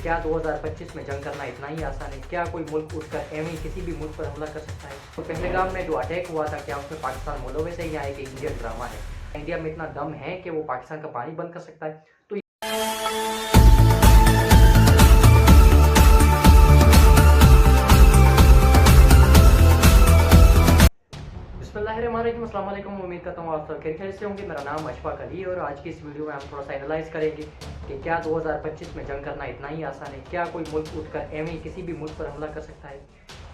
क्या 2025 में जंग करना इतना ही आसान है? क्या कोई मुल्क उठकर एवं किसी भी मुल्क पर हमला कर सकता है? तो पहलगाम में जो अटैक हुआ था, क्या उसमें पाकिस्तान मुलव्वस है या एक इंडियन ड्रामा है? इंडिया में इतना दम है कि वो पाकिस्तान का पानी बंद कर सकता है? तो बिस्मिल्लाहिर्रहमानिर्रहीम, अस्सलाम वालेकुम। उम्मीद करता हूँ आप सब खैरियत से होंगे। मेरा नाम अशफाक अली है और आज की इस वीडियो में हम थोड़ा सा एनालाइज करेंगे कि क्या 2025 में जंग करना इतना ही आसान है? क्या कोई मुल्क उठकर एवं किसी भी मुल्क पर हमला कर सकता है?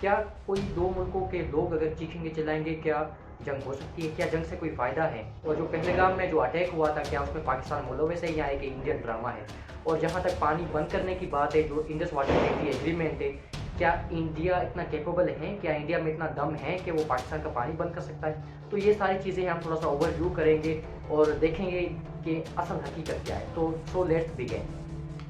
क्या कोई दो मुल्कों के लोग अगर चीखेंगे चिल्लाएंगे क्या जंग हो सकती है? क्या जंग से कोई फ़ायदा है? और जो पहलगाम में जो अटैक हुआ था, क्या उसमें पाकिस्तान मुलव्वस है या एक इंडियन ड्रामा है? और जहाँ तक पानी बंद करने की बात है, जो इंडस वाटर ट्रीटी एग्रीमेंट है, क्या इंडिया इतना कैपेबल है, क्या इंडिया में इतना दम है कि वो पाकिस्तान का पानी बंद कर सकता है? तो ये सारी चीज़ें हम थोड़ा सा ओवरव्यू करेंगे और देखेंगे कि असल हकीकत क्या है। तो सो लेट्स बिगिन।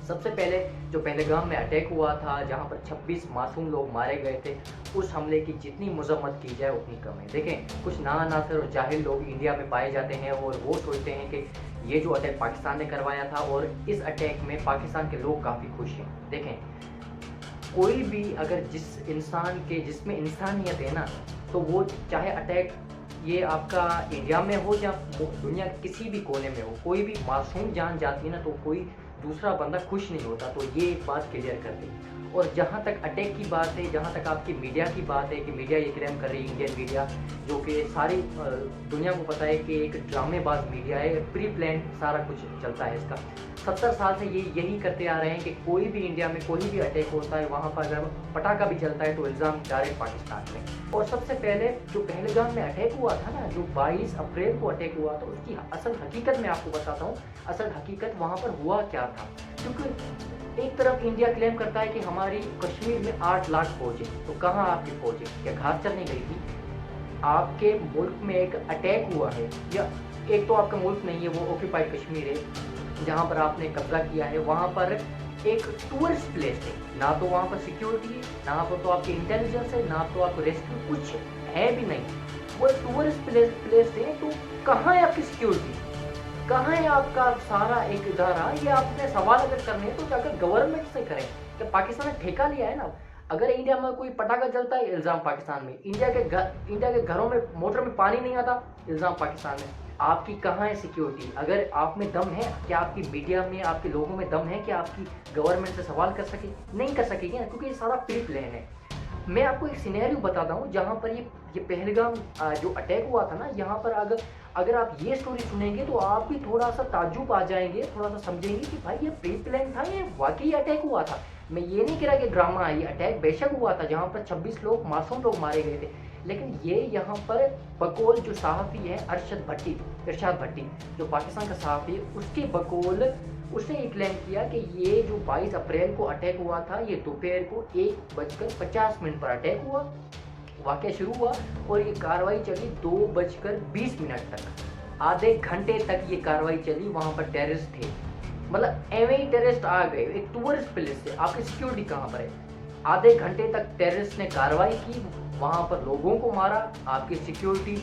सबसे पहले जो पहलगाम में अटैक हुआ था, जहाँ पर 26 मासूम लोग मारे गए थे, उस हमले की जितनी मजम्मत की जाए उतनी कम है। देखें, कुछ नानासिर और जाहिल लोग इंडिया में पाए जाते हैं और वो सोचते हैं कि ये जो अटैक पाकिस्तान ने करवाया था और इस अटैक में पाकिस्तान के लोग काफ़ी खुश हैं। देखें, कोई भी अगर जिस इंसान के जिसमें इंसानियत है ना, तो वो चाहे अटैक ये आपका इंडिया में हो या दुनिया के किसी भी कोने में हो, कोई भी मासूम जान जाती है ना, तो कोई दूसरा बंदा खुश नहीं होता। तो ये एक बात क्लियर कर दी। और जहाँ तक अटैक की बात है, जहाँ तक आपकी मीडिया की बात है कि मीडिया ये क्लेम कर रही है, इंडियन मीडिया, जो कि सारी दुनिया को पता है कि एक ड्रामेबाज मीडिया है, प्री प्लान सारा कुछ चलता है इसका। 70 साल से ये यही करते आ रहे हैं कि कोई भी इंडिया में कोई भी अटैक होता है, वहाँ पर अगर पटाखा भी चलता है तो इल्ज़ाम डायरेक्ट पाकिस्तान में। और सबसे पहले जो पहलगाम में अटैक हुआ था ना, जो 22 अप्रैल को अटैक हुआ, तो उसकी असल हकीकत मैं आपको बताता हूँ। असल हकीकत वहाँ पर हुआ क्या था, क्योंकि एक तरफ इंडिया क्लेम करता है कि हमारी कश्मीर में 8 लाख फौज है, तो कहाँ आपकी फौज है? क्या घास चरने गई थी? आपके मुल्क में एक अटैक हुआ है, या एक तो आपका मुल्क नहीं है, वो ऑक्यूपाइड कश्मीर है जहाँ पर आपने कब्जा किया है, वहाँ पर एक टूरिस्ट प्लेस है, ना तो वहाँ पर सिक्योरिटी है, ना तो आपकी इंटेलिजेंस है, ना तो आपको रेस्क्यू, कुछ है भी नहीं। वो टूरिस्ट प्लेस है, तो कहाँ है आपकी सिक्योरिटी? कहाँ है आपका सारा एक इदारा? ये आपने सवाल अगर करने हैं तो जाकर गवर्नमेंट से करें कि पाकिस्तान ने ठेका लिया है ना। अगर इंडिया में कोई पटाखा चलता है, इल्ज़ाम पाकिस्तान में। इंडिया के घरों में मोटर में पानी नहीं आता, इल्ज़ाम पाकिस्तान में। आपकी कहाँ है सिक्योरिटी? अगर आप में दम है, क्या आपकी मीडिया में, आपके लोगों में दम है कि आपकी गवर्नमेंट से सवाल कर सके? नहीं कर सकेगी ना, क्योंकि ये सारा प्री प्लान है। मैं आपको एक सिनेरियो बताता हूँ जहाँ पर ये पहलगाम जो अटैक हुआ था ना, यहाँ पर अगर आप ये स्टोरी सुनेंगे तो आप भी थोड़ा सा ताज्जुब आ जाएंगे, थोड़ा सा समझेंगे कि भाई ये प्री प्लान था, ये वाकई अटैक हुआ था। मैं ये नहीं कह रहा कि ड्रामा है, ये अटैक बेशक हुआ था जहाँ पर 26 लोग मासूम लोग मारे गए थे। लेकिन ये यहाँ पर बकौल जो सहाफ़ी है इरशाद भट्टी, जो पाकिस्तान का सहाफ़ी है, उसके बकौल उसने ये क्लेम किया कि ये जो 22 अप्रैल को अटैक हुआ था, ये दोपहर को 1:50 पर अटैक हुआ, वाक़या शुरू हुआ और ये कार्रवाई चली 2:20 तक। आधे घंटे तक ये कार्रवाई चली। वहाँ पर टेररिस्ट थे, मतलब एवं ही टेररिस्ट आ गए, एक टूरिस्ट प्लेस से, आपकी सिक्योरिटी कहाँ पर है? आधे घंटे तक टेररिस्ट ने कार्रवाई की, वहाँ पर लोगों को मारा, आपकी सिक्योरिटी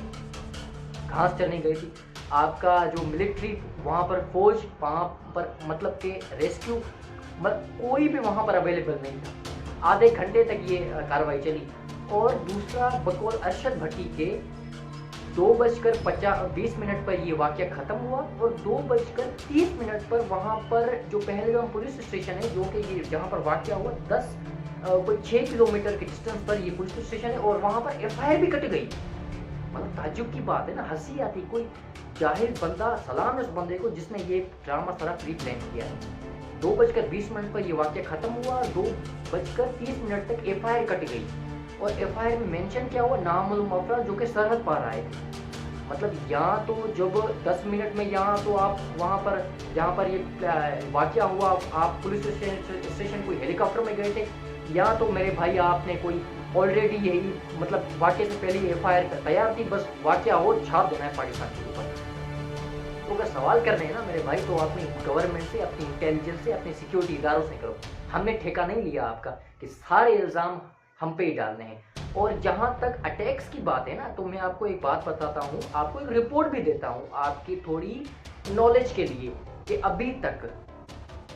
घास चरने गई थी। आपका जो मिलिट्री वहाँ पर फौज, वहाँ पर मतलब के रेस्क्यू, मतलब कोई भी वहाँ पर अवेलेबल नहीं था। आधे घंटे तक ये कार्रवाई चली। और दूसरा, बकौल अरशद भट्टी के 2:20 पर ये वाक़या ख़त्म हुआ और 2:30 पर वहाँ पर जो पहलगाम पुलिस स्टेशन है, जो कि ये जहाँ पर वाक़या हुआ, 6 किलोमीटर के डिस्टेंस पर ये पुलिस स्टेशन है, और वहाँ पर एफआईआर भी कट गई। मतलब ताज्जुब की बात है ना, हंसी आती। कोई जाहिल बंदा, सलाम उस बंदे को जिसने ये ड्रामा सारा प्री प्लान किया है। 2:20 पर ये वाक़या ख़त्म हुआ, 2:30 तक एफआईआर कट गई। और एफआईआर में मेंशन क्या हुआ? नामालूम अफराद जो कि सरहद पार आए थे। मतलब यहाँ तो जब 10 मिनट में यहाँ तो आप वहाँ पर जहाँ पर ये वाक़या हुआ, आप पुलिस स्टेशन कोई हेलीकॉप्टर में गए थे, या तो मेरे भाई आपने कोई ऑलरेडी यही मतलब वाक़ये से पहले एफआईआर तैयार थी, बस वाक़या और छाप देना है पाकिस्तान के ऊपर। तो अगर सवाल करने हैं ना मेरे भाई, तो अपनी गवर्नमेंट से, अपनी इंटेलिजेंस से, अपने सिक्योरिटी इदारों से करो। हमने ठेका नहीं लिया आपका कि सारे इल्ज़ाम हम पे ही डालने हैं। और जहाँ तक अटैक्स की बात है ना, तो मैं आपको एक बात बताता हूँ, आपको एक रिपोर्ट भी देता हूँ आपकी थोड़ी नॉलेज के लिए, कि अभी तक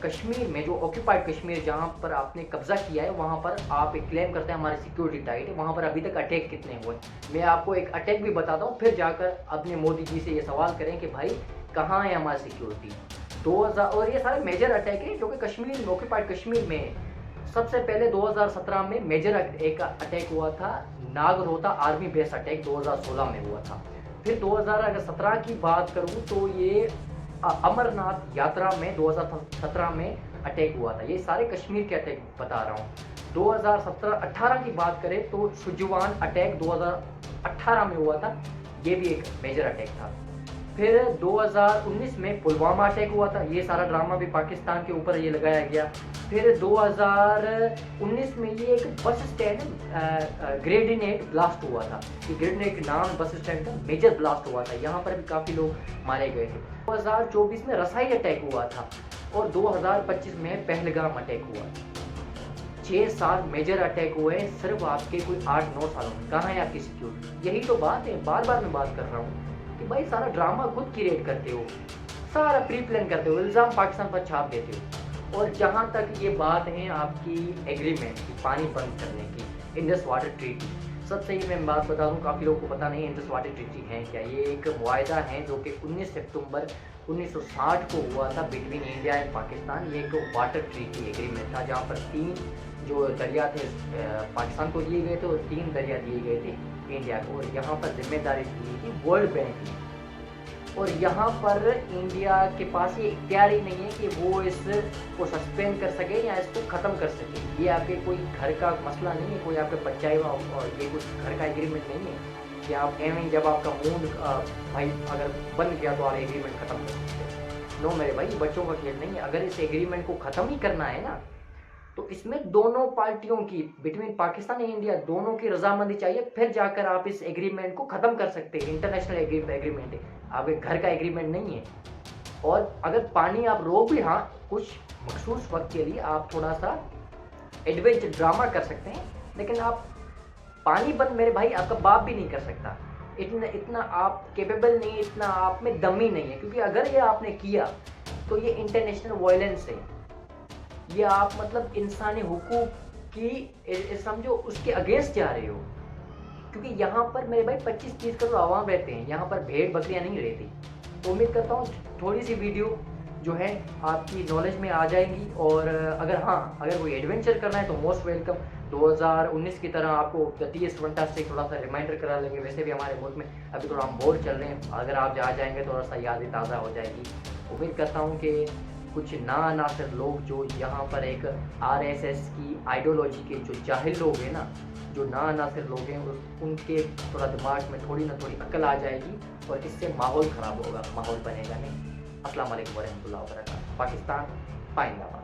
कश्मीर में जो ऑक्यूपाइड कश्मीर जहाँ पर आपने कब्जा किया है वहाँ पर आप एक क्लेम करते हैं हमारी सिक्योरिटी टाइट है, वहाँ पर अभी तक अटैक कितने हुए। मैं आपको एक अटैक भी बताता हूँ, फिर जाकर अपने मोदी जी से ये सवाल करें कि भाई कहाँ है हमारी सिक्योरिटी। 2000 और ये सारे मेजर अटैक हैं जो कि कश्मीर में, ऑक्यूपाइड कश्मीर में है। सबसे पहले 2017 में मेजर एक अटैक हुआ था, नागरोता आर्मी बेस अटैक 2016 में हुआ था। फिर 2017 की बात करूँ तो ये अमरनाथ यात्रा में 2017 में अटैक हुआ था। ये सारे कश्मीर के अटैक बता रहा हूँ। 2017-18 की बात करें तो सुजवान अटैक 2018 में हुआ था, ये भी एक मेजर अटैक था। फिर 2019 में पुलवामा अटैक हुआ था, ये सारा ड्रामा भी पाकिस्तान के ऊपर ये लगाया गया। फिर 2019 में ये एक बस स्टैंड ग्रेनेड ब्लास्ट हुआ था, ये ग्रेनेड नाम बस स्टैंड का मेजर ब्लास्ट हुआ था, यहाँ पर भी काफ़ी लोग मारे गए थे। 2024 में रसाई अटैक हुआ था और 2025 में पहलगाम अटैक हुआ। 6 साल मेजर अटैक हुए सिर्फ आपके कोई 8-9 सालों में। कहाँ है आपकी सिक्योरिटी? यही तो बात है, बार बार मैं बात कर रहा हूँ कि भाई सारा ड्रामा खुद क्रिएट करते हो, सारा प्री प्लान करते हो, इल्ज़ाम पाकिस्तान पर छाप देते हो। और जहाँ तक ये बात है आपकी एग्रीमेंट की, पानी बंद करने की, इंडस वाटर ट्रीटी, सबसे ही मैं बात बता दूँ, काफ़ी लोगों को पता नहीं इंडस वाटर ट्रीटी है क्या। ये एक मुआहदा है जो कि 19 सितंबर 1960 को हुआ था बिटवीन इंडिया एंड पाकिस्तान। ये एक वाटर ट्रीटी एग्रीमेंट था जहाँ पर 3 जो दरिया थे पाकिस्तान को दिए गए थे और 3 दरिया दिए गए थे इंडिया को, और यहाँ पर जिम्मेदारी दी थी वर्ल्ड बैंक ने। और यहाँ पर इंडिया के पास ये इख्तियार ही नहीं है कि वो इसको सस्पेंड कर सके या इसको ख़त्म कर सके। ये आपके कोई घर का मसला नहीं है, कोई आपके पंचायत ये कुछ घर का एग्रीमेंट नहीं है कि आप एवं जब आपका मूड भाई अगर बन गया तो आप एग्रीमेंट ख़त्म कर सकते हैं। नो मेरे भाई, बच्चों का खेल नहीं है। अगर इस एग्रीमेंट को ख़त्म ही करना है ना, तो इसमें दोनों पार्टियों की, बिटवीन पाकिस्तान और इंडिया, दोनों की रजामंदी चाहिए, फिर जाकर आप इस एग्रीमेंट को ख़त्म कर सकते हैं। इंटरनेशनल एग्रीमेंट है, आपके घर का एग्रीमेंट नहीं है। और अगर पानी आप रोक भी, हाँ कुछ मखसूस वक्त के लिए आप थोड़ा सा एडवेंचर ड्रामा कर सकते हैं, लेकिन आप पानी बंद मेरे भाई आपका बाप भी नहीं कर सकता। इतना आप केपेबल नहीं, इतना आप में दम ही नहीं है। क्योंकि अगर ये आपने किया तो ये इंटरनेशनल वायलेंस है, ये आप मतलब इंसानी हुकूक की समझो उसके अगेंस्ट जा रहे हो। क्योंकि यहाँ पर मेरे भाई 25-30 करोड़ आवाम रहते हैं, यहाँ पर भेड़ बकरियाँ नहीं रहती। तो उम्मीद करता हूँ थोड़ी सी वीडियो जो है आपकी नॉलेज में आ जाएंगी। और अगर कोई एडवेंचर करना है तो मोस्ट वेलकम। 2019 की तरह आपको तीस फंटास्टिक थोड़ा सा रिमाइंडर करा लेंगे। वैसे भी हमारे मुल्क में अभी थोड़ा हम बोर चल रहे हैं, अगर आप जा जाएंगे तो थोड़ा सा यादें ताज़ा हो जाएगी। उम्मीद करता हूँ कि कुछ नासिर लोग जो यहाँ पर एक RSS की आइडियोलॉजी के जो जाहिल लोग हैं ना, जो नासिर लोग हैं, उनके थोड़ा दिमाग में थोड़ी ना थोड़ी अक्ल आ जाएगी और इससे माहौल ख़राब होगा, माहौल बनेगा नहीं। अस्सलाम वालेकुम वरहमतुल्लाहि वबरकातुहू। पाकिस्तान पाइंदा।